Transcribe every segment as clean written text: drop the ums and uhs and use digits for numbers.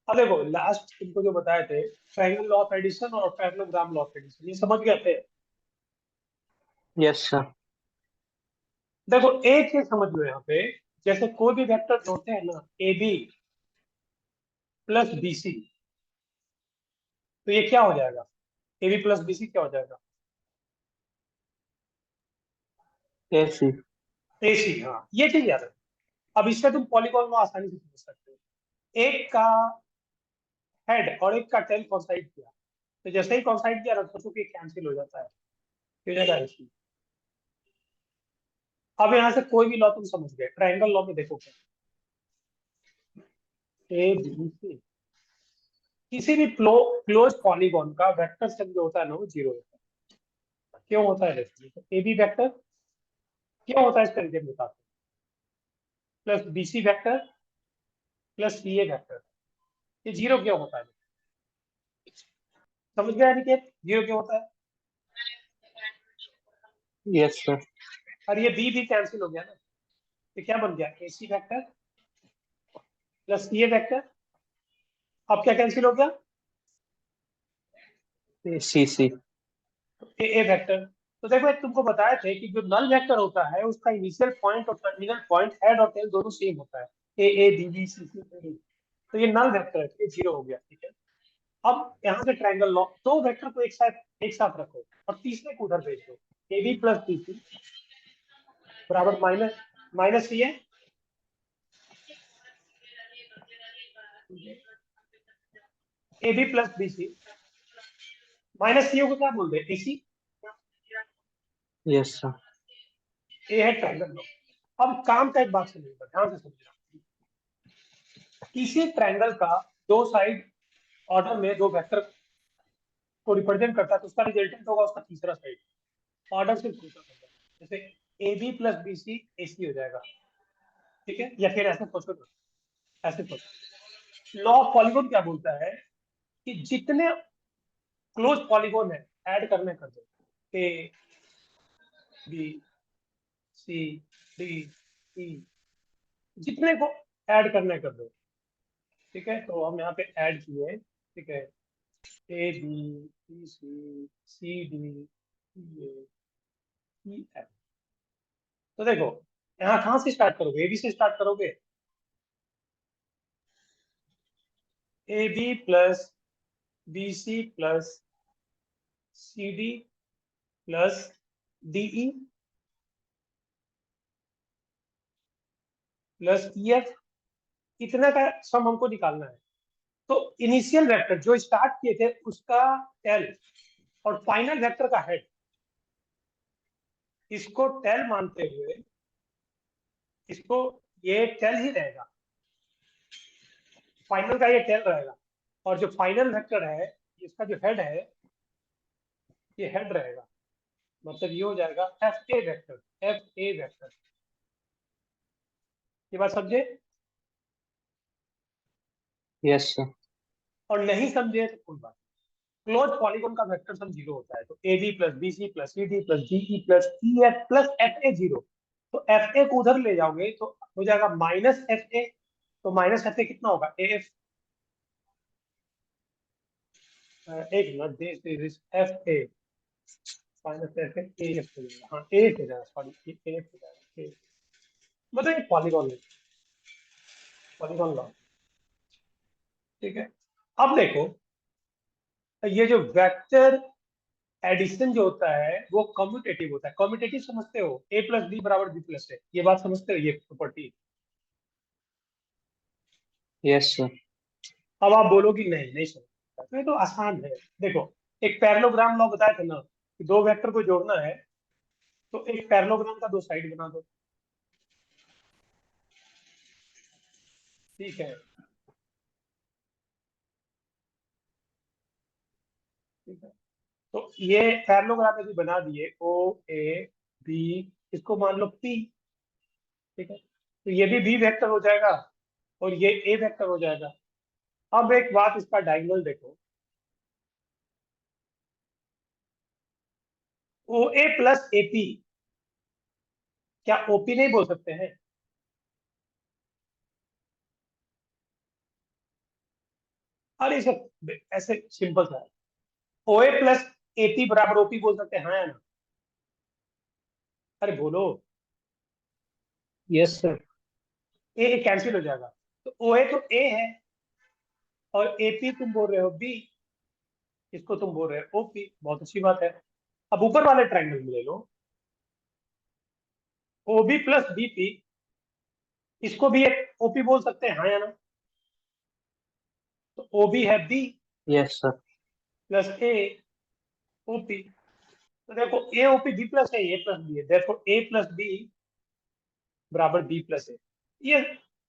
अब देखो लास्ट तुमको जो बताए थे, ट्रायंगल लॉ ऑफ एडिशन और पैरेललोग्राम लॉ ऑफ एडिशन, ये समझ गए थे? Yes sir. देखो एक चीज समझ लो यहाँ पे, जैसे कोई भी वेक्टर जोड़ते हैं ना, A B plus B C, तो ये क्या हो जाएगा? A B plus B C क्या हो जाएगा? एसी। A C. हाँ, ये चीज याद है। अब इससे तुम पॉलीगॉन में आसानी से समझ सकते हो। एक का हेड और एक का टेल कॉन्साइड किया, तो जैसे ही कॉन्साइड किया ना, तो चूंकि कैंसिल हो जाता है, हो जाएगा ऐसी। अब यहाँ से कोई भी लॉ तुम समझ गए, ट्रायंगल लॉ में देखो क्या, ए बी सी, किसी भी क्लोज पॉलीगॉन का वेक्टर सम जो होता है ना, वो जीरो होता है। क्यों होता है? देखिए, ए बी वेक्टर क्यों होता है इस तरीके में बताते हैं, plus B C vector plus C A vector, ये जीरो क्यों होता है? समझ गया निकेत, जीरो क्यों होता है? Yes sir. और ये बी भी कैंसिल हो गया ना, तो क्या बन गया? ए सी vector plus C A vector. अब क्या कैंसिल हो गया? सी सी। ए वेक्टर। तो देखो एक तुमको बताए थे कि जो नल वेक्टर होता है उसका इनिशियल पॉइंट और टर्मिनल पॉइंट, हेड और टेल दोनों सेम होता है, A B B C C D. तो ये नल वेक्टर है, ये जीरो हो गया, ठीक है। अब यहाँ से ट्रायंगल लॉ, दो वेक्टर को एक साथ रखो और तीसरे को उधर भेज दो, A B plus B C बराबर माइनस माइनस सी है, A B plus B C minus C को क्या बोलते हैं? A C. Yes sir. ये है ट्रायंगल लॉ। अब काम का एक बात समझिएगा, ध्यान से समझना। किसी ट्रायंगल का दो साइड ऑर्डर में दो वेक्टर को रिप्रेजेंट करता है, तो उसका रिजल्टेंट होगा उसका तीसरा साइड, ऑर्डर सिर्फ दूसरा होगा। जैसे A B plus B C A C हो जाएगा, ठीक है। या फिर ऐसे सोचो ना, ऐसे सोचो, लॉ ऑफ पॉलीगॉन क्या बोलता है कि जितने क्लोज पॉलीगॉन है ऐड करने कर दो, ए बी सी डी ई, जितने को ऐड करने कर दो, ठीक है। तो हम यहाँ पे ऐड किए, ठीक है, A B B C D E E F. तो देखो यहाँ कहाँ से स्टार्ट करोगे? ए बी से स्टार्ट करोगे, A B plus B C plus C D plus D E plus E F, इतना का सम हमको निकालना है। तो इनिशियल वेक्टर जो स्टार्ट किए थे उसका टेल और फाइनल वेक्टर का हेड, इसको टेल मानते हुए, इसको ये टेल ही रहेगा, फाइनल का ये टेल रहेगा, और जो फाइनल वेक्टर है इसका जो हेड है, ये हेड रहेगा। मतलब ये हो जाएगा F A vector, F A vector. ये बात समझे? Yes sir. और नहीं समझे तो कोई बात। क्लोज पॉलीगॉन का वेक्टर सम जीरो होता है, तो A B plus B C plus C D plus D E plus E F plus F A zero. तो एफ ए को उधर ले जाओगे तो हो जाएगा माइनस एफ ए। तो माइनस एफ ए कितना होगा? ए एफ, एक minute, this F A minus F A, A F हो जाएगा, हाँ ए हो जाएगा, सॉरी ए एफ हो जाएगा, ए। मतलब ये पॉलीगॉन है, पॉलीगॉन लॉ, ठीक है। अब देखो, ये जो वेक्टर एडिशन जो होता है वो कम्यूटेटिव होता है। कम्यूटेटिव समझते हो? ए प्लस बी बराबर बी प्लस है, ये बात समझते हो, ये प्रॉपर्टी? Yes sir. अब आप बोलोगी नहीं नहीं समझता, तो ये तो आसान है। देखो, एक पैरेललोग्राम लॉ बताया था ना कि दो वेक्टर को जोड़ना है, तो एक पैरेललोग्राम का दो साइड बना दो, ठीक है, ठीक है। तो ये पैरेललोग्राम यदि बना दिए, ओ ए बी, इसको मान लो पी, ठीक है, तो ये भी बी वेक्टर हो जाएगा और ये ए वेक्टर हो जाएगा। अब एक बात, इसका डायगोनल देखो, ओ ए प्लस ए पी, क्या ओपी नहीं बोल सकते हैं? अरे सब ऐसे सिंपल सा है। OA प्लस AP बराबर OP बोल सकते हैं, हाँ या ना? अरे बोलो। Yes sir. ए कैंसिल हो जाएगा, तो OA तो A है और AP तुम बोल रहे हो B, इसको तुम बोल रहे हो OP। बहुत अच्छी बात है। अब ऊपर वाले ट्राइंगल में ले लो, OB प्लस BP, इसको भी एक OP बोल सकते हैं, हाँ या ना? तो OB है B yes sir. Plus A OP। तो देखो A OP B प्लस है, A प्लस B है, देखो A प्लस B बराबर B प्लस A। ये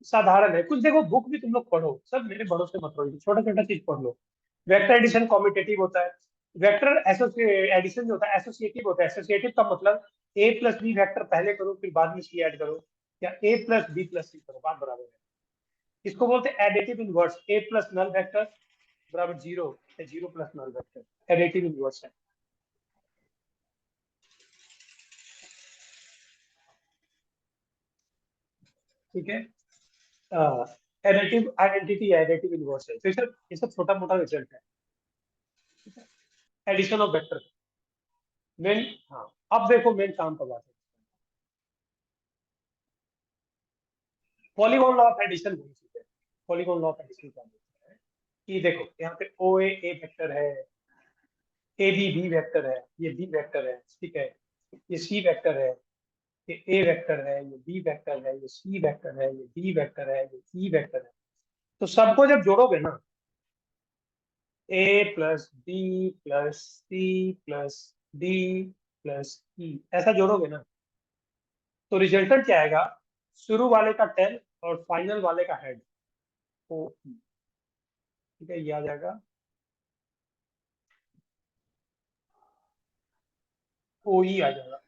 साधारण है कुछ। देखो बुक भी तुम लोग पढ़ो, सब मेरे बड़ों से मत पढ़ो, छोटा छोटा चीज पढ़ लो। वेक्टर एडिशन कॉम्पिटेटिव होता है, वेक्टर एडिशन जो होता है एसोसिएटिव होता है। एसोसिएटिव का मतलब A प्लस बी वेक्टर पहले करो फिर बाद में C ऐड करो, या A plus B plus C करो, बात बराबर है। इसको बोलते हैं additive inverse. A plus null vector बराबर 0, 0 plus null vector additive inverse है। ठीक है, एडिटिव आइडेंटिटी है, एडिटिव इनवर्स है। तो ये सब छोटा मोटा रिजल्ट है, एडिशन ऑफ वेक्टर मेन। हाँ, अब देखो मेन काम कब आता है। पॉलीगॉन लॉ ऑफ एडिशन वही चीज है। पॉलीगॉन लॉ ऑफ एडिशन क्या बोलता है कि देखो यहाँ पे ओ ए वेक्टर है, ए बी वेक्टर है, ये बी वेक्टर है, ठीक है, ये सी वेक्टर है, ये ए वेक्टर है, ये बी वेक्टर है, ये सी वेक्टर है, ये डी वेक्टर है, ये ई वेक्टर है। तो सबको जब जोड़ोगे ना, A plus B plus C plus D plus E, ऐसा जोड़ोगे ना, तो रिजल्टेंट क्या आएगा? शुरू वाले का 10 और फाइनल वाले का हेड ओ। ठीक है, ये आ जाएगा ओ ई आ जाएगा।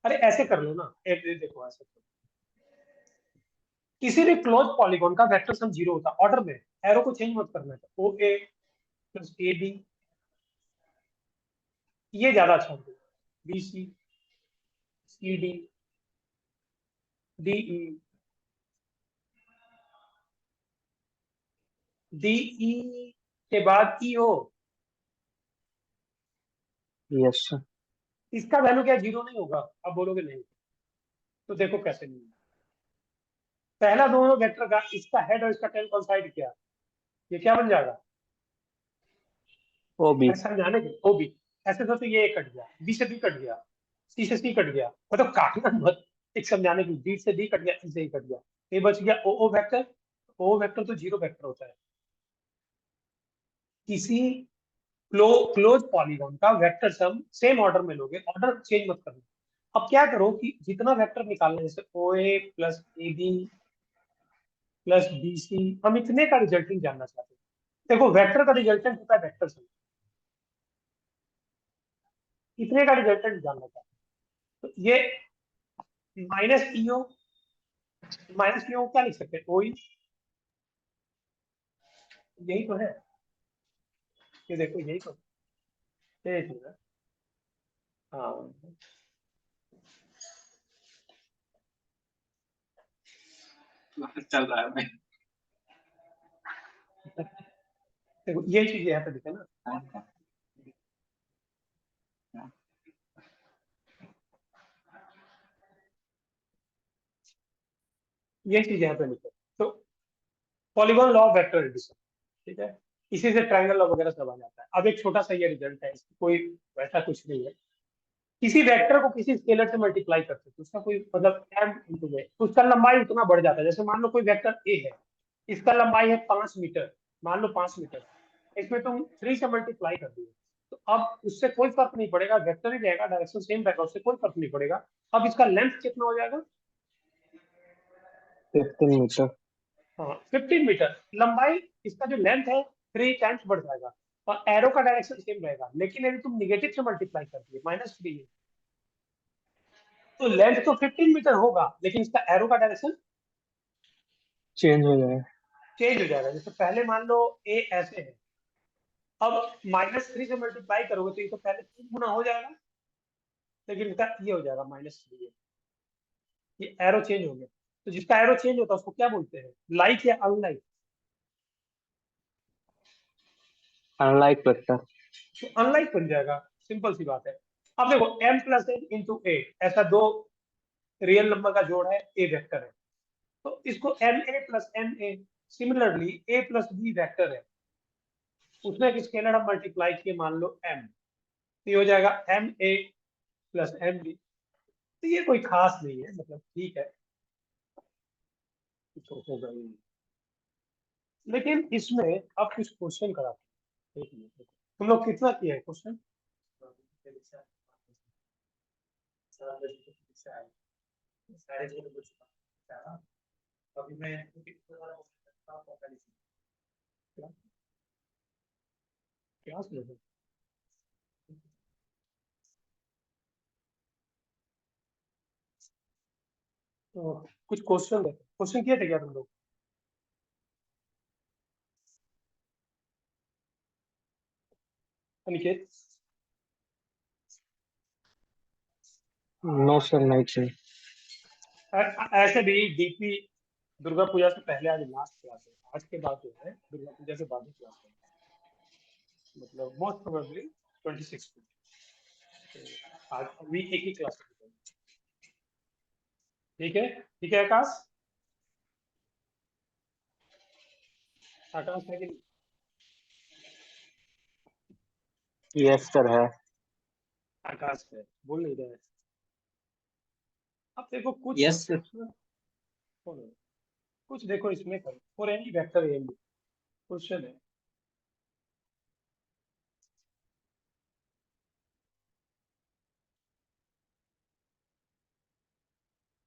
अरे ऐसे कर लो ना, देखो ऐसे करो। किसी भी क्लोज पॉलीगॉन का वेक्टर सम 0 होता है, ऑर्डर में, एरो को चेंज मत करना है। ओ ए प्लस ए बी, ये ज्यादा अच्छा होगा। B C, C D, D E, D E के बाद ई ओ। Yes sir. इसका वैल्यू क्या 0 नहीं होगा? अब बोलोगे नहीं, तो देखो कैसे नहीं। पहला दोनों वेक्टर का इसका हेड और इसका टेन कॉन्साइड किया, ये क्या बन जाएगा? O B. मैं समझाने के ओ बी। ऐसे तो ये कट गया, बी से बी कट गया, सी से सी कट गया, मतलब काटना मत, एक समझाने की, डी से डी कट गया, ई से ई कट गया, ये बच गया ओ ओ वेक्टर। ओ वेक्टर तो 0 वेक्टर होता है। किसी क्लोज पॉलीगॉन का वेक्टर सम सेम ऑर्डर में लोगे, ऑर्डर चेंज मत करना। अब क्या करो कि जितना वेक्टर निकालना है, जैसे O A plus A B plus B C, हम इतने का रिजल्टिंग जानना चाहते हैं। देखो वेक्टर का रिजल्टेंट होता है वेक्टर सम, इतने का रिजल्टेंट जानना चाहते हैं। तो ये माइनस ईओ, माइनस ईओ क्या लिख सकते हैं? ओ, यही तो है, ये देखो यही तो, ये चीज है। हाँ, चल रहा है भाई। देखो ये चीज यहाँ पे दिखे ना, ये चीज यहाँ पे लिखे। तो polygon law of vector addition, ठीक है, इसी से ट्रायंगल लॉ वगैरह सब आ जाता है। अब एक छोटा सा ये रिजल्ट है, इसकी कोई वैसा कुछ नहीं है। किसी वेक्टर को किसी स्केलर से मल्टीप्लाई करते हैं तो उसका कोई मतलब m इंटू में उसका लंबाई उतना बढ़ जाता है। जैसे मान लो कोई वेक्टर ए है, इसका लंबाई है 5 मीटर, मान लो 5 मीटर, इसमें तुम 3 से मल्टीप्लाई कर दिए, तो अब उससे कोई फर्क नहीं पड़ेगा, वेक्टर ही रहेगा, डायरेक्शन सेम रहेगा, उससे कोई फर्क नहीं पड़ेगा। अब इसका लेंथ कितना हो जाएगा? 15 मीटर। हाँ 15 मीटर। लंबाई, इसका जो लेंथ है 3 टाइम्स बढ़ जाएगा, और एरो का डायरेक्शन सेम रहेगा, लेकिन यदि तुम निगेटिव से मल्टीप्लाई कर दिए -3 है, तो लेंथ तो 15 मीटर होगा, लेकिन इसका एरो का डायरेक्शन चेंज हो जाएगा। चेंज हो जाएगा। जैसे पहले मान लो ए ऐसे है, अब -3 से मल्टीप्लाई करोगे तो ये तो पहले 3 गुना हो जाएगा, लेकिन इसका ये हो जाएगा -3, ये एरो चेंज हो गया। तो जिसका एरो चेंज होता है उसको क्या बोलते हैं, लाइक या अनलाइक? Unlike vector. तो अनलाइक बन जाएगा, सिंपल सी बात है। अब देखो m प्लस n इंटू ए, ऐसा दो रियल नंबर का जोड़ है, ए वेक्टर है, तो इसको M A plus M A, similarly A plus B vector है, उसमें एक स्केलर हम मल्टीप्लाई किए, मान लो m, तो ये हो जाएगा M A plus M B. तो ये कोई खास नहीं है, मतलब ठीक है, तो होगा ही नहीं। लेकिन इसमें अब कुछ क्वेश्चन कराते हैं, एक मिनट रुको। तुम लोग कितना किया है क्वेश्चन? अभी मैं क्लास में हूँ। तो कुछ क्वेश्चन है, क्वेश्चन किए थे क्या तुम लोग? अनिकेत? नो सर, नहीं चाहिए। ऐसे भी डीपी दुर्गा पूजा से पहले आज लास्ट क्लास है, आज के बाद जो है दुर्गा पूजा के बाद ही क्लास है, मतलब मोस्ट प्रोबेबली 26 को। तो आज अभी एक ही क्लास है। ठीक है, ठीक है आकाश? आकाश है कि नहीं? यस सर है। आकाश है, बोल नहीं रहा है। अब देखो कुछ यस सर। कौन है? कुछ देखो इसमें करो, for any vector M question है।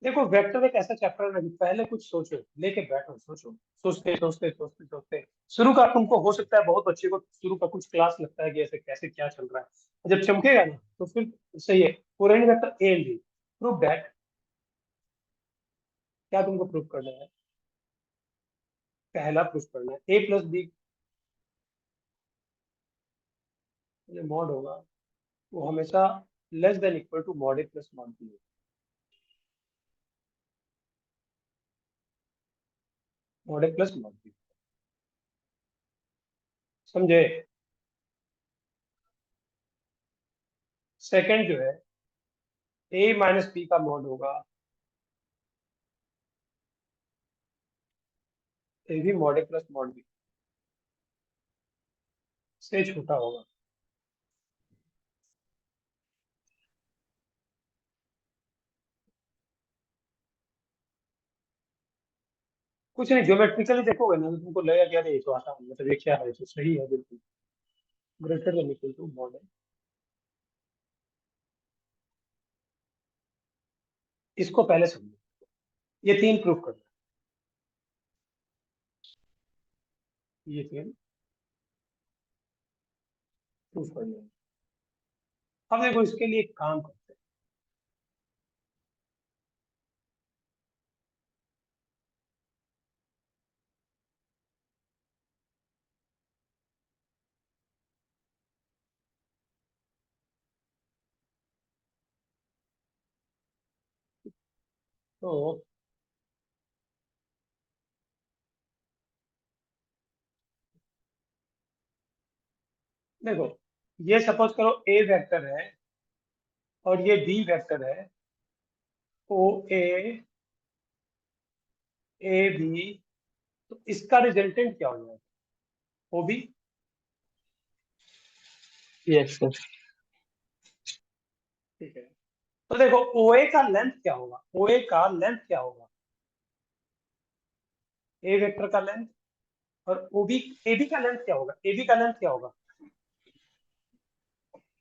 देखो वेक्टर एक ऐसा चैप्टर है कि पहले कुछ सोचो, लेके बैठो, सोचो, सोचते सोचते सोचते सोचते शुरू का तुमको हो सकता है बहुत बच्चे को शुरू का कुछ क्लास लगता है कि ऐसे कैसे क्या चल रहा है, जब चमकेगा ना तो फिर सही है। For any vector A and B, prove that. क्या तुमको प्रूव करना है? पहला प्रूव करना है ए प्लस बी मॉड होगा, वो हमेशा less than equal to mod A plus mod B, mod A plus mod B. समझे? सेकंड जो है ए माइनस बी का मॉड होगा, ए भी mod A plus mod B से छोटा होगा। कुछ नहीं, ज्योमेट्रिकली देखोगे ना तो तुमको लगेगा कि अरे ये तो आसान है, मतलब ये क्या है, ये तो सही है बिल्कुल, greater than equal to mod है। इसको पहले समझो, ये तीन प्रूफ करना है, ये तीन प्रूफ करना है। अब देखो इसके लिए एक काम करते हैं, तो देखो ये सपोज करो ए वेक्टर है और ये बी वेक्टर है, ओ ए, ए बी, तो इसका रिजल्टेंट क्या हो जाएगा? O B. Yes sir. ठीक है, तो देखो ओ ए का लेंथ क्या होगा, ओ ए का लेंथ क्या होगा, ए वेक्टर का लेंथ, और ओ बी, ए बी का लेंथ क्या होगा, ए बी का लेंथ क्या होगा,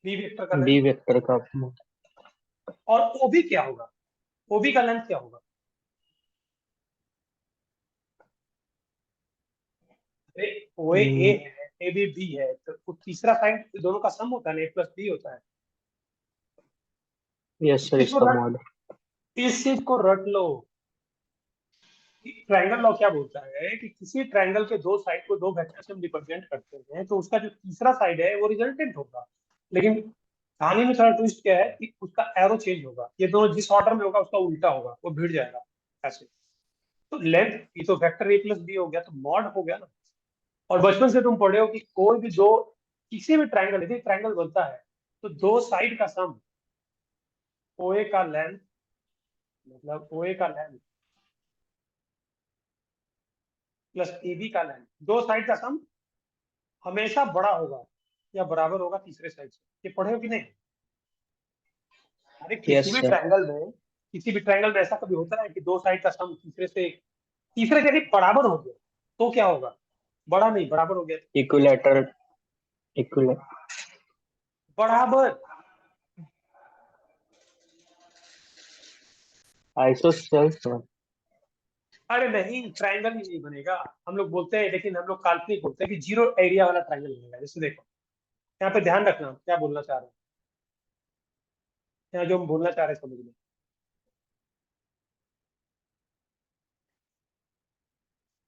बी वेक्टर का लेंथ। बी वेक्टर का। और ओबी क्या होगा, ओबी का लेंथ क्या होगा? ओ ए है, ए बी बी है, तो वो तीसरा साइड दोनों का सम होता है ना, ए प्लस बी होता है। यस सर, इसको इसका रट, मॉड। इस चीज को रट लो। ट्रायंगल लॉ क्या बोलता है कि किसी ट्रायंगल के दो साइड को दो वेक्टर से हम रिप्रेजेंट करते हैं तो उसका जो तीसरा साइड है वो रिजल्टेंट होगा। लेकिन कहानी में थोड़ा ट्विस्ट क्या है कि उसका एरो चेंज होगा, ये दोनों जिस ऑर्डर में होगा उसका उल्टा होगा, वो भिड़ जाएगा ऐसे। तो लेंथ ये तो वेक्टर ए प्लस बी हो गया, तो मॉड हो गया ना। और बचपन से तुम पढ़े हो कि कोई भी दो, किसी भी ट्राइंगल, यदि ट्राइंगल बनता है तो दो साइड का सम, ओए का लेंथ, मतलब ओए का लेंथ प्लस ए बी का लेंथ, दो साइड का सम हमेशा बड़ा होगा या बराबर होगा तीसरे साइड से। ये पढ़े हो कि नहीं? अरे यस सर। किसी भी ट्रायंगल में ऐसा कभी होता है कि दो साइड का सम तीसरे के भी बराबर हो गया तो क्या होगा? बड़ा नहीं, बराबर हो गया। इक्विलेटरल, इक्विलेट, बराबर। Isosceles sir. अरे नहीं, ट्रायंगल ही नहीं बनेगा। हम लोग बोलते हैं, लेकिन हम लोग काल्पनिक बोलते हैं कि जीरो एरिया वाला ट्रायंगल बनेगा। जैसे देखो, यहाँ पे ध्यान रखना क्या बोलना चाह रहे हैं, यहाँ जो हम बोलना चाह रहे हैं समझ लो।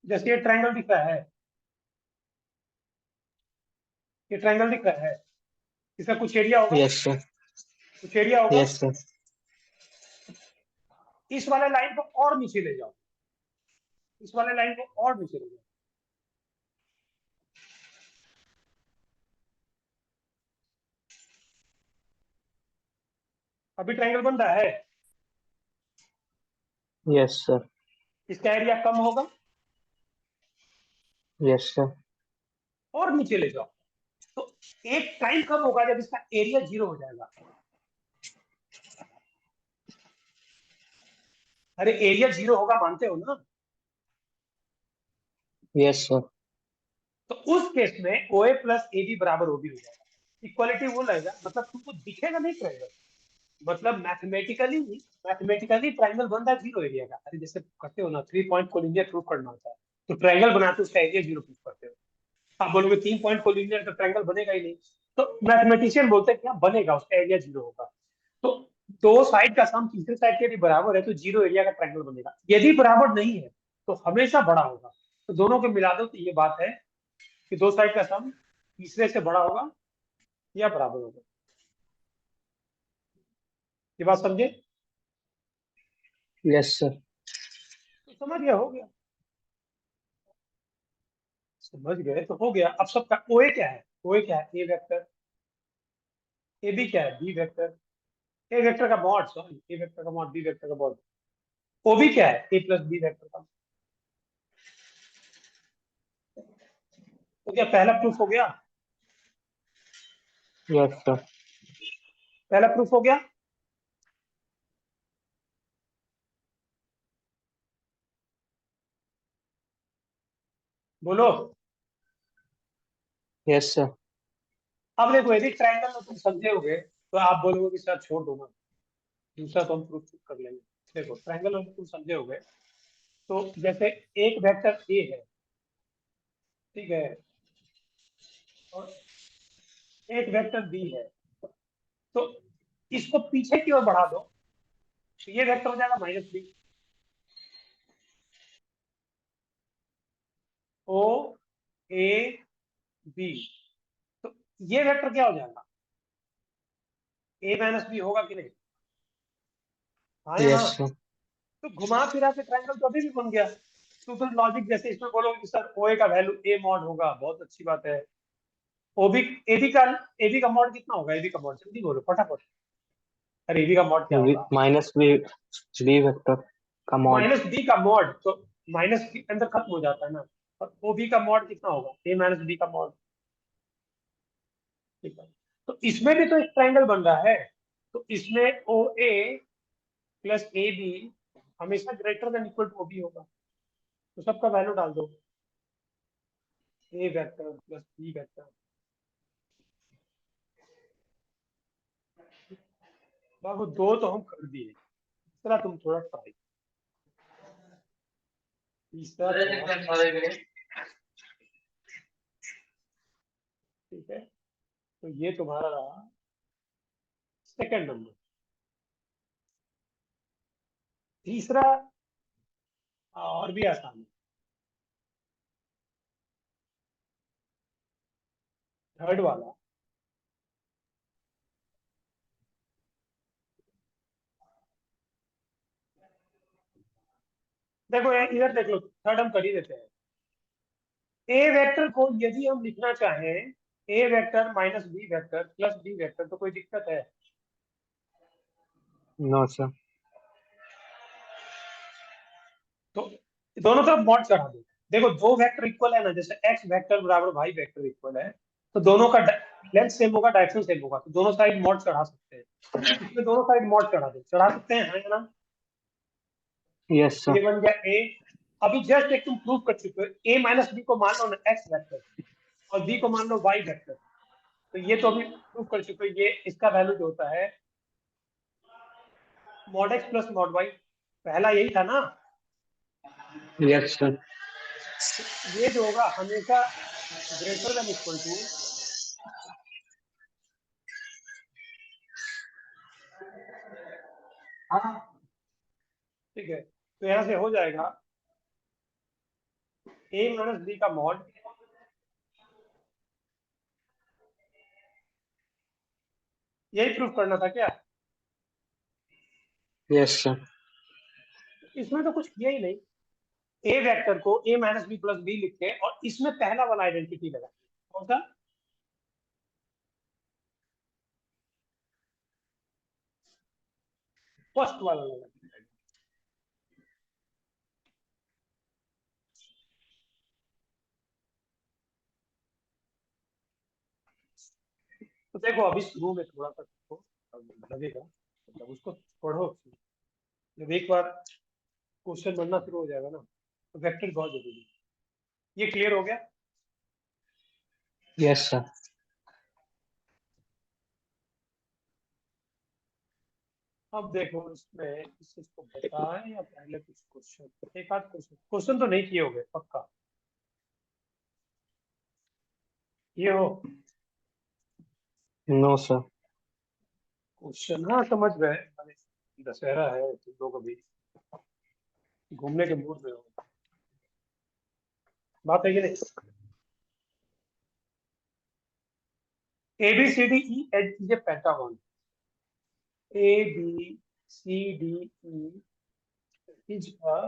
जैसे ये ट्रायंगल दिख रहा है, ये ट्रायंगल दिख रहा है, इसका कुछ एरिया होगा, यस सर। कुछ एरिया होगा। Yes sir. इस वाले लाइन को और नीचे ले जाओ, इस वाले लाइन को और नीचे ले जाओ। अभी ट्रायंगल बन रहा है, यस सर। इसका एरिया कम होगा, यस सर। और नीचे ले जाओ तो एक टाइम कब होगा जब इसका एरिया जीरो हो जाएगा। अरे एरिया जीरो होगा, मानते हो ना? Yes sir. तो उस केस में ओ ए प्लस ए बी बराबर ओ बी हो जाएगा। इक्वालिटी वो रहेगा, मतलब तुमको दिखेगा नहीं ट्रायंगल, मतलब मैथमेटिकली ट्रायंगल बन रहा है जीरो एरिया का। अरे जैसे करते हो ना, 3 पॉइंट कोलिनियर प्रूफ करना होता है, तो ट्रायंगल बनाते हो उसका एरिया जीरो प्रूफ करते हो। आप बोलोगे 3 पॉइंट कोलिनियर तो ट्रायंगल बनेगा ही नहीं, तो मैथमेटिशियन बोलते हैं क्या बनेगा, उसका एरिया जीरो होगा। तो दो साइड का सम तीसरे साइड के यदि बराबर है तो जीरो एरिया का ट्रायंगल बनेगा। यदि बराबर नहीं है तो हमेशा बड़ा होगा। तो दोनों को मिला दो तो ये बात है कि दो साइड का सम तीसरे से बड़ा होगा या बराबर होगा। ये बात समझे? Yes sir. तो समझ गया, हो गया। समझ गए तो हो गया। अब सबका ओए क्या है? ओए क्या है? ए वेक्टर। ए बी क्या है? B vector. ए वेक्टर का मॉड, सॉरी, ए वेक्टर का मॉड, बी वेक्टर का मॉड। ओ बी क्या है? ए प्लस बी वेक्टर का। तो क्या पहला प्रूफ हो गया? Yes sir. पहला प्रूफ हो गया। बोलो। Yes sir. अब देखो, यदि ट्रायंगल में तुम समझे होगे तो आप बोलोगे कि सर छोड़ दो ना, दूसरा तो हम प्रूफ कर लेंगे। देखो, ट्रायंगल में तुम समझे होगे तो जैसे एक वेक्टर ए है, ठीक है, और एक वेक्टर बी है, तो इसको पीछे की ओर बढ़ा दो तो ये वेक्टर हो जाएगा -b। ओ ए बी, तो ये वेक्टर क्या हो जाएगा? ए माइनस बी होगा कि नहीं? हाँ या ना? Yes sir. तो घुमा फिरा के ट्रायंगल तो अभी भी बन गया। तो तुम लॉजिक जैसे इसमें बोलोगे कि सर ओ ए का वैल्यू ए मॉड होगा, बहुत अच्छी बात है। ओबी, एबी का मॉड कितना होगा? एबी का मॉड जल्दी बोलो फटाफट। अरे एबी का मॉड क्या होगा? माइनस बी, बी वेक्टर का मॉड। माइनस बी का मॉड, तो माइनस के अंदर खत्म हो जाता है ना। और ओबी का मॉड कितना होगा? ए माइनस बी का मॉड। ठीक है, तो इसमें भी तो एक ट्रायंगल बन रहा है, तो इसमें ओ ए प्लस ए बी हमेशा ग्रेटर देन इक्वल टू ओबी होगा। तो सबका वैल्यू डाल दो, ए वेक्टर प्लस बी वेक्टर। बाबू दो तो हम कर दिए, तीसरा तुम थोड़ा ट्राई, तीसरा थोड़ा, ठीक है। तो ये तुम्हारा रहा सेकंड नंबर। तीसरा और भी आसान है, थर्ड वाला। देखो इधर देख लो, थर्ड हम कर ही देते हैं। ए वेक्टर को यदि हम लिखना चाहें, A vector minus B vector plus B vector, तो कोई दिक्कत है? No sir. तो दोनों तरफ मॉड चढ़ा दो। देखो दो वेक्टर इक्वल है ना, जैसे एक्स वेक्टर बराबर वाई वेक्टर इक्वल है, तो दोनों का लेंथ सेम होगा, डायरेक्शन सेम होगा, तो दोनों साइड मॉड चढ़ा सकते हैं। इसमें दोनों साइड मॉड चढ़ा दो, चढ़ा सकते हैं, है ना? यस ये सर। बन गया ए। अभी जस्ट एक तुम प्रूव कर चुके हो, ए माइनस बी को मान लो ना एक्स वेक्टर, और बी को मान लो वाई वेक्टर, तो ये तो अभी प्रूव कर चुके हो, ये इसका वैल्यू जो होता है mod X plus mod Y, पहला यही था ना। Yes sir. ये जो होगा हमेशा ग्रेटर देन इक्वल टू, ठीक है, तो यहां से हो जाएगा ए माइनस बी का मॉड, यही प्रूफ करना था क्या? Yes sir. इसमें तो कुछ किया ही नहीं। ए वेक्टर को ए माइनस बी प्लस बी लिख के, और इसमें पहला वाला आइडेंटिटी लगा, कौन सा? फर्स्ट वाला लगा। तो देखो अभी शुरू में थोड़ा सा तो लगेगा, मतलब उसको पढ़ो, जब एक बार क्वेश्चन बनना शुरू हो जाएगा ना, तो वेक्टर बहुत जरूरी है। ये क्लियर हो गया? Yes sir. अब देखो इसमें इस चीज को बताएं या पहले कुछ क्वेश्चन, एक आध क्वेश्चन, क्वेश्चन तो नहीं किए होंगे पक्का, ये हो नो सर। क्वेश्चन? हाँ समझ गए, अरे दशहरा है, तुम लोग अभी घूमने के मूड में हो, बात है कि नहीं? A B C D E H is a pentagon, A B C D E is a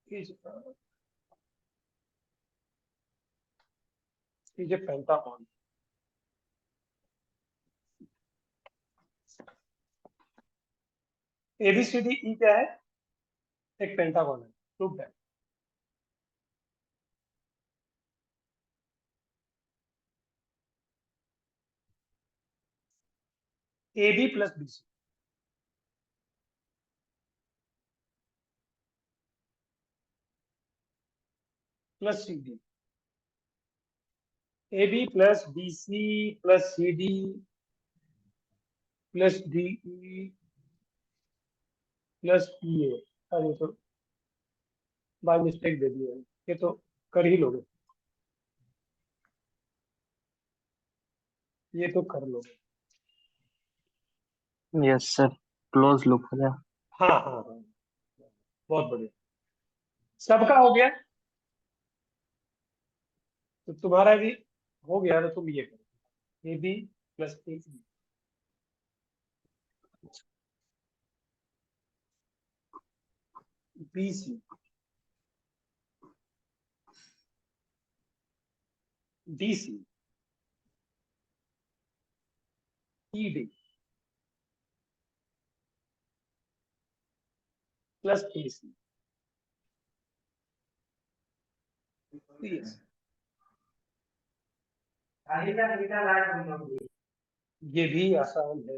is a is a pentagon. A B C D E क्या है? एक पेंटागन है, प्रूफ है। A B plus B C plus C D, A B plus B C plus C D plus D E plus E A. अरे तो by mistake they दिया है, ये तो कर ही लोगे, ये तो कर लोगे। Yes sir. क्लोज लूप हो गया। हाँ हाँ हाँ, बहुत बढ़िया, सबका हो गया, तो तुम्हारा भी हो गया, तो तुम ये करो, A B plus A B C D C E D plus A C C S. ये भी आसान है।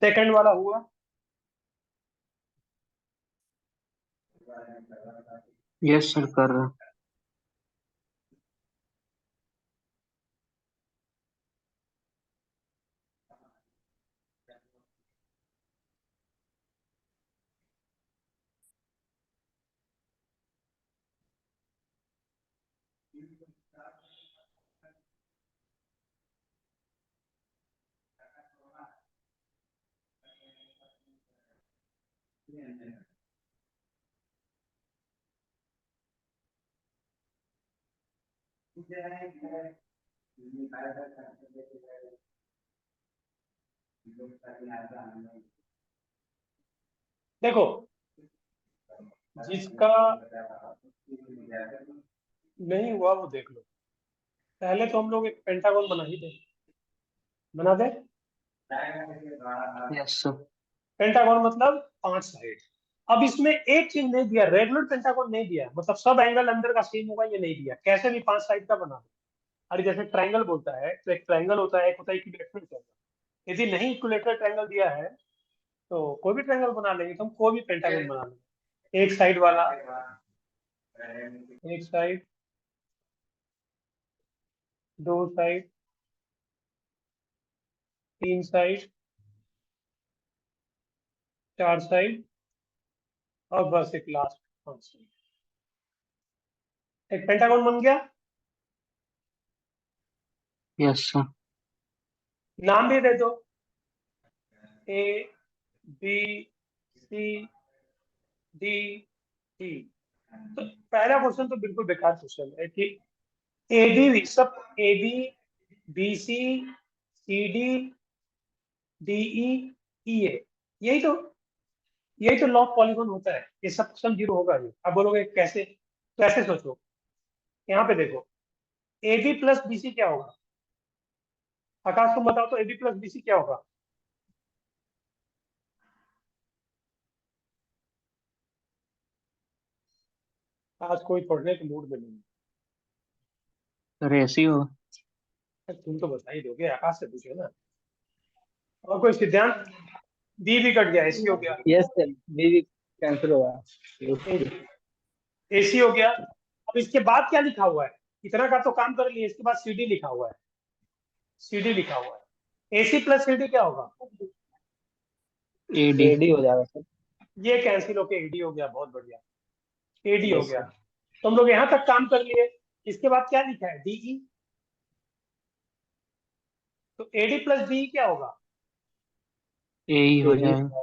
सेकंड वाला हुआ, यस सर कर रहा हूँ। देखो, जिसका नहीं हुआ वो देख लो। पहले तो हम लोग एक पेंटागन बना ही दे, बना दे। Yes sir. पेंटागन मतलब 5 साइड। अब इसमें एक चीज नहीं दिया, रेगुलर पेंटागन नहीं दिया, मतलब सब एंगल अंदर का सेम होगा ये नहीं दिया, कैसे भी 5 साइड का बना दो। अरे जैसे ट्रायंगल बोलता है तो एक ट्रायंगल होता है, एक होता है इक्विलेटरल ट्रायंगल। यदि नहीं इक्विलेटरल ट्रायंगल दिया है तो कोई भी ट्रायंगल बना लेंगे, तो हम कोई भी पेंटागन बना लेंगे। एक साइड वाला, एक साइड, दो साइड, तीन साइड, चार साइड, और बस एक लास्ट 5 साइड। एक पेंटागन बन गया। Yes sir. नाम भी दे दो, ए बी सी डी ई। तो पहला क्वेश्चन तो बिल्कुल बेकार क्वेश्चन है कि ए बी, सब A B, B C, D, D E A, यही तो यही तो लॉग पॉलीगॉन होता है। ये सब क्वेश्चन जीरो होगा ही। अब बोलोगे कैसे, तो ऐसे सोचो, यहाँ पे देखो, A B plus B C क्या होगा? आकाश तुम बताओ तो, A B plus B C क्या होगा? आज कोई पढ़ने के मूड में नहीं सर ऐसे ही होगा। है। तुम तो बता ही दोगे, आकाश से पूछो ना। और कोई सिद्धांत? बी भी कट गया, एसी हो गया। यस सर, बी भी कैंसिल होगा। एसी हो गया। अब इसके बाद क्या लिखा हुआ है? इतना का तो काम कर लिए, इसके बाद सीडी लिखा हुआ है। सीडी लिखा हुआ है, एसी प्लस सीडी क्या होगा? एडी। एडी हो जाएगा सर। ये कैंसिल होके एडी हो गया, बहुत बढ़िया, एडी हो यस गया। सर। तो हम लोग यहाँ तक काम कर लिए। इसके बाद क्या लिखा है? डीई। तो एडी प्लस डीई क्या होगा? ए ही हो जाएगा।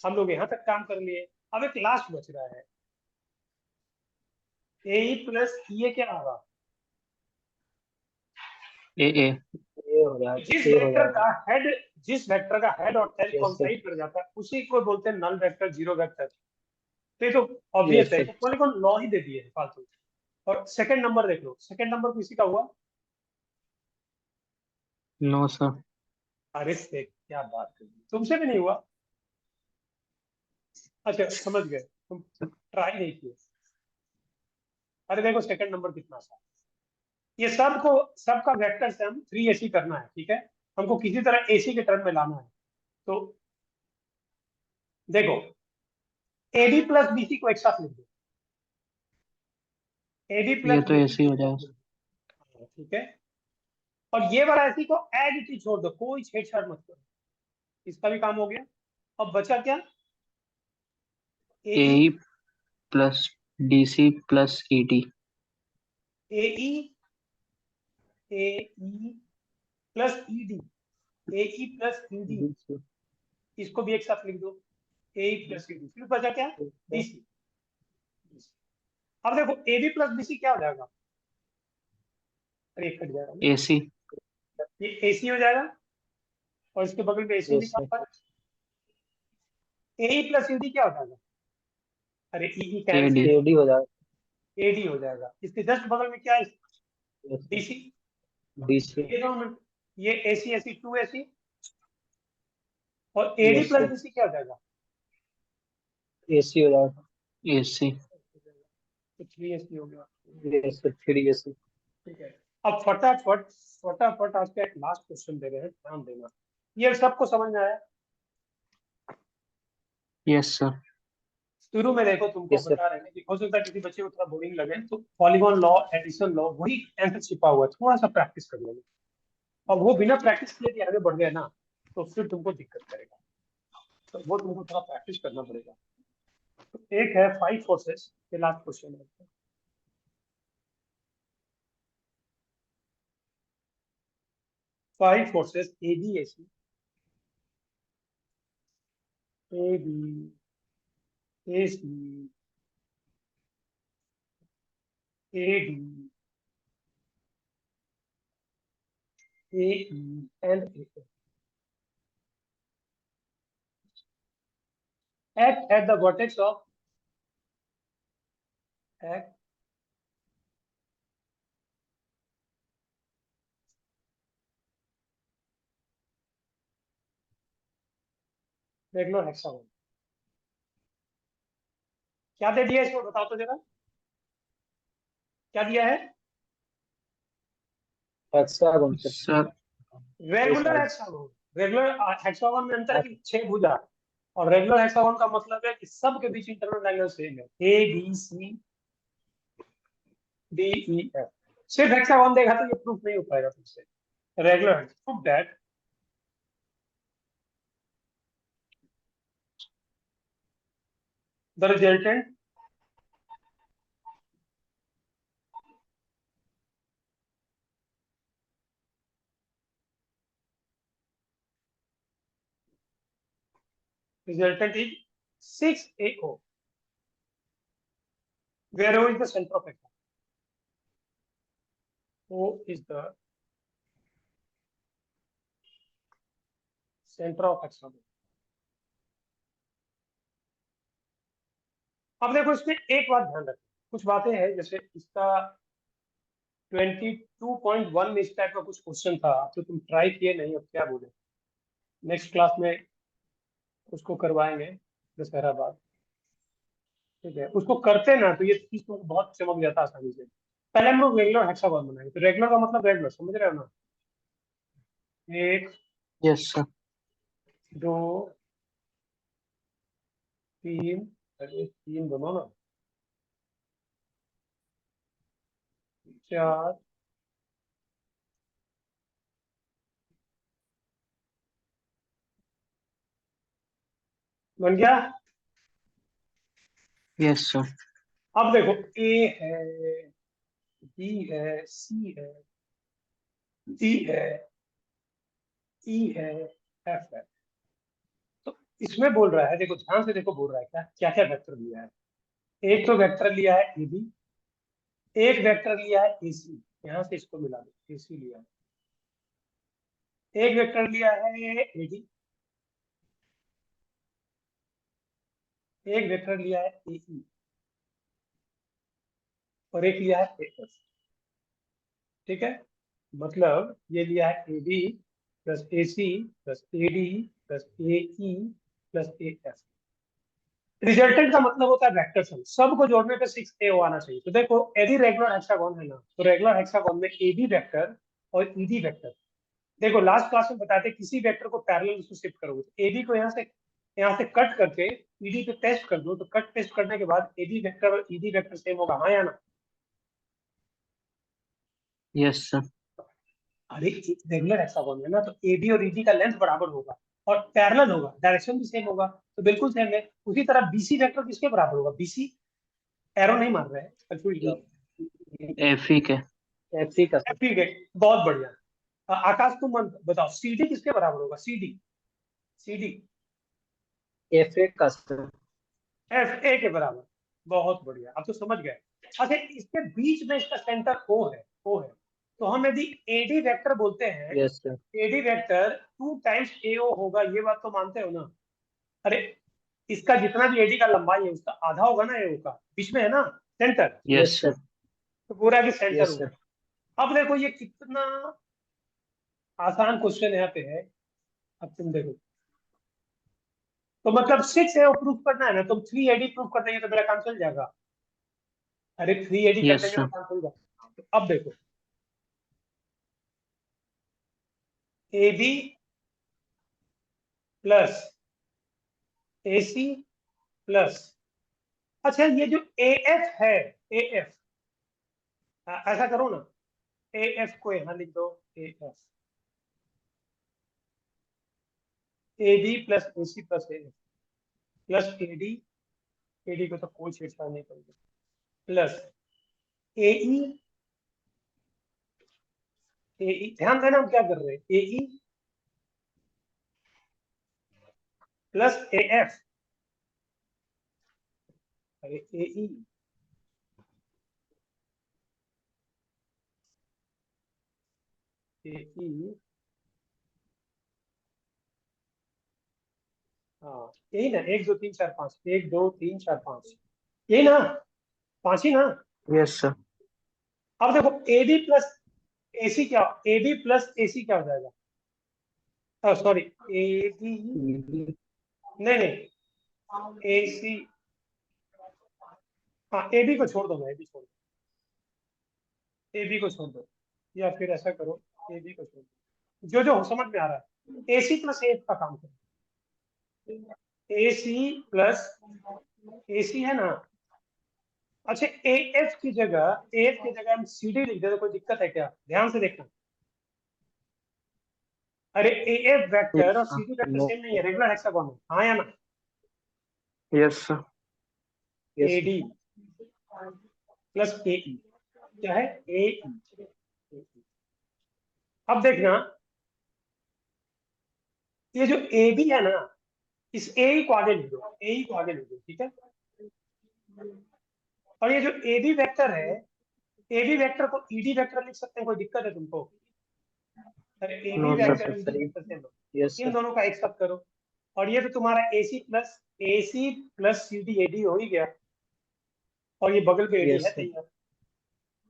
हम लोग यहाँ तक काम कर लिए। अब एक लास्ट बच रहा है, ए प्लस ये क्या होगा? ए हो जाएगा। जिस ए हो वेक्टर जाएगा। का हेड, जिस वेक्टर का हेड और टेल यस सर। कोइंसाइड कर जाता है उसी को बोलते हैं नल वेक्टर, जीरो वेक्टर। तो ये तो ऑब्वियस यस है, सर। पॉलीगॉन लॉ ही दे दिए फालतू। और सेकंड नंबर देख लो, सेकंड नंबर किसी का हुआ? No sir. अरे से क्या बात कर दी, तुमसे भी नहीं हुआ? अच्छा समझ गए, तुम ट्राई नहीं किए। अरे देखो सेकंड नंबर कितना सा, ये सबको, सबका वेक्टर से हम 3ac करना है, ठीक है। हमको किसी तरह एसी के टर्म में लाना है। तो देखो, एडी प्लस बीसी को एक साथ लिख दो, एडी ये प्लस तो बीसी ऐसे को ही एक हो साथ जाएगा। लिख दो, ठीक है। और ये वाला एसी को एड इट ही छोड़ दो, कोई छेड़छाड़ मत करो। इसका भी काम हो गया। अब बचा क्या? A AE, plus D C plus E D. AE, AE plus ED, AE plus ED, इसको भी एक साथ लिख दो, एई प्लस ईडी। फिर बचा क्या? डीसी। अब देखो एबी प्लस बीसी क्या हो जाएगा? अरे एक कट जाएगा ना, ए सी। ये एसी हो जाएगा। और इसके बगल में एसी यस लिखा सर। हुआ है, एई प्लस ईडी क्या हो जाएगा? अरे ई ए डी। कैंसिल, एडी हो जाएगा। एडी हो जाएगा। इसके जस्ट बगल में क्या है? डीसी। D C. ये दोनों में, ये एसी एसी, टू एसी। और AD yes plus sir. BC क्या हो जाएगा? ए सी हो जाएगा। ए सी। तो 3ac हो गया। यस सर, थ्री ए सी। ठीक है। अब फटाफट फटाफट आज का एक लास्ट क्वेश्चन दे रहे हैं, ध्यान देना। ये सबको समझ में आया? Yes sir. शुरू में देखो तुमको यस सर। बता रहे हैं कि हो सकता है किसी बच्चे को थोड़ा बोरिंग लगे, तो पॉलीगॉन लॉ, एडिशन लॉ, वही आंसर छिपा हुआ है, थोड़ा सा प्रैक्टिस कर लेंगे। और वो बिना प्रैक्टिस किए भी आगे बढ़ गए ना, तो फिर तुमको दिक्कत करेगा। तो वो तुमको थोड़ा प्रैक्टिस करना पड़ेगा। तो एक है 5 फोर्सेस, ये लास्ट क्वेश्चन है। 5 forces ABAC, AB, AC, AD, AE, and AF act at the vertex of act regular hexagon. क्या दे दिया इसको बताओ तो जरा, क्या दिया है? Hexagon sir. Sir regular hexagon. Regular hexagon में अंतर है कि 6 भुजा, और रेगुलर हेक्सागोन का मतलब है कि सब के बीच इंटरनल एंगल सेम है, A B C D E F. सिर्फ हेक्सागोन देगा तो ये प्रूफ नहीं हो पाएगा तुमसे। Regular proof that the resultant is 6AO, where O is the center of hexagon. O is the center of hexagon. अब देखो इसमें एक बात ध्यान रखो, कुछ बातें हैं जैसे इसका 22.1 में इस टाइप का कुछ क्वेश्चन था, तो तुम ट्राई किए नहीं, अब क्या बोले, नेक्स्ट क्लास में उसको करवाएंगे दशहरा बाद, ठीक है? उसको करते ना तो ये चीज तो बहुत चमक जाता आसानी से। पहले हम लोग रेगुलर हेक्सागोन बनाएंगे, तो रेगुलर का मतलब रेगुलर, समझ रहे हो ना? एक, यस सर। दो, तीन, अरे तीन बनो ना, चार, बन गया। Yes sir. अब देखो ए है, बी है, सी है, डी है, ई है, एफ है। तो इसमें बोल रहा है, देखो ध्यान से देखो, बोल रहा है क्या क्या क्या वेक्टर लिया है। एक तो वेक्टर लिया है ए बी, एक वेक्टर लिया है ए सी, यहां से इसको मिला दो, ए सी लिया है। एक वेक्टर लिया है ए डी, एक वेक्टर लिया है ए ई, और एक लिया है ए एफ। ठीक है, मतलब ये लिया है A B plus A C plus A D plus A E plus A F. Resultant का मतलब होता है वेक्टर सम, सबको जोड़ने पे 6 आना चाहिए। तो देखो यदि रेगुलर हेक्सागोन है ना, तो रेगुलर हेक्सागोन में ए बी वेक्टर और ई डी वेक्टर, देखो लास्ट क्लास में बताते किसी वेक्टर को पैरेलल उसको शिफ्ट करोगे, तो ए बी को यहाँ से कट करके ईडी पे टेस्ट कर दो, तो कट टेस्ट करने के बाद ए बी वेक्टर और ईडी वेक्टर सेम होगा, हाँ या ना? Yes sir. अरे रेगुलर हेक्सागोन है ना, तो ए बी और ईडी का लेंथ बराबर होगा और पैरेलल होगा, डायरेक्शन भी सेम होगा, तो बिल्कुल सेम है। उसी तरह बीसी वेक्टर किसके बराबर होगा? बीसी एरो नहीं मार रहे हैं, कंफ्यूज जाओ। एफ ई के। एफ ई का सर। ठीक है, बहुत बढ़िया। आकाश तुम बताओ सीडी किसके बराबर होगा? सीडी, सीडी एफ ए का सर। एफ ए के बराबर। बहुत बढ़िया, अब तो समझ गए। अच्छा, इसके बीच में इसका सेंटर ओ है, ओ है, तो हम यदि एडी वेक्टर बोलते हैं, yes sir. AD vector 2 times AO होगा, ये बात तो मानते हो ना? अरे इसका जितना भी एडी का लंबाई है उसका आधा होगा ना एओ का, बीच में है ना सेंटर, यस सर। तो पूरा भी सेंटर यस होगा। सर। अब देखो ये कितना आसान क्वेश्चन यहाँ पे है, अब तुम देखो, तो मतलब 6 प्रूफ करना है ना, तुम 3 एडी प्रूफ कर देंगे तो मेरा काम चल जाएगा। अरे 3 एडी कर यस देंगे तो सर। काम चल जाएगा। तो अब देखो A B plus A C plus, अच्छा ये जो ए एफ है, ए एफ, ऐसा करो ना, ए एफ को यहां लिख दो, A F, A D plus A C plus A F plus A D को तो कोई छेड़छाड़ नहीं करेगा, प्लस ए ई AE, ध्यान देना हम क्या कर रहे हैं, AE प्लस AF, अरे AE हाँ यही ना, 1 2 3 4 5, 1 2 3 4 5, यही ना, 5 ही ना। Yes sir. अब देखो AD प्लस AC क्या, AB प्लस AC क्या हो जाएगा, सॉरी AD, नहीं नहीं AC, हाँ AB को छोड़ दो ना, AB छोड़ दो, AB को छोड़ दो, या फिर ऐसा करो, AB को छोड़ दो, जो जो समझ में आ रहा है, AC प्लस AF का काम करो, AC प्लस AC है ना। अच्छा AF की जगह हम CD लिख दे तो कोई दिक्कत है क्या, ध्यान से देखना। अरे AF वेक्टर और CD वेक्टर नो। सेम नहीं है, रेगुलर हेक्सागोन है, हाँ या ना। Yes sir. Yes AD plus AE क्या है, AE। अब देखना, ये जो AB है ना, इस AE को आगे लिख दो, AE को आगे लिख दो, ठीक है। और ये जो AB वेक्टर है, AB वेक्टर को ED वेक्टर लिख सकते हैं, कोई दिक्कत है तुमको। अरे AB no sir vector sir ED सही। वेक्टर से लो, यस इन सर। दोनों का एक साथ करो, और ये तो तुम्हारा AC प्लस CD AD हो ही गया, और ये बगल पे AD यस है सर। तैयार।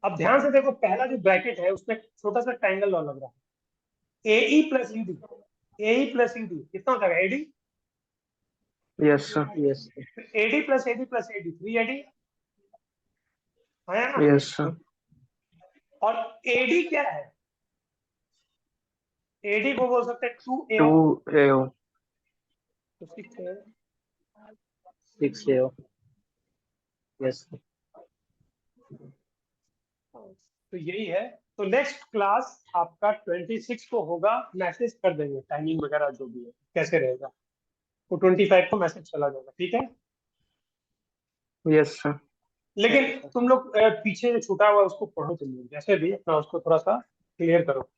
अब ध्यान से देखो, पहला जो ब्रैकेट है उसमें छोटा सा ट्रायंगल लॉ लग रहा है, AE plus UD, AE plus UD कितना हो जाएगा, AD, yes sir. Yes AD plus AD plus AD 3AD आया ना। Yes sir. और AD क्या है, AD को बोल सकते हैं 2AO, 2AO। तो 6AO। 6AO। यस। तो यही है। तो नेक्स्ट क्लास आपका 26 को होगा, मैसेज कर देंगे टाइमिंग वगैरह जो भी है कैसे रहेगा, तो 25 को मैसेज चला जाएगा, ठीक है। Yes sir. लेकिन तुम लोग पीछे जो छूटा हुआ है उसको पढ़ो, तुम लोग जैसे भी ना, उसको थोड़ा सा क्लियर करो,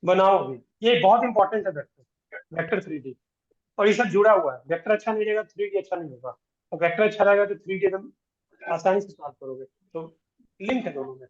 बनाओ भी, ये बहुत इंपॉर्टेंट है वेक्टर, वेक्टर 3D, और ये सब जुड़ा हुआ है, वेक्टर अच्छा नहीं रहेगा 3D अच्छा नहीं होगा, और वेक्टर अच्छा रहेगा तो 3D एकदम आसानी से सॉल्व करोगे, तो लिंक है दोनों में।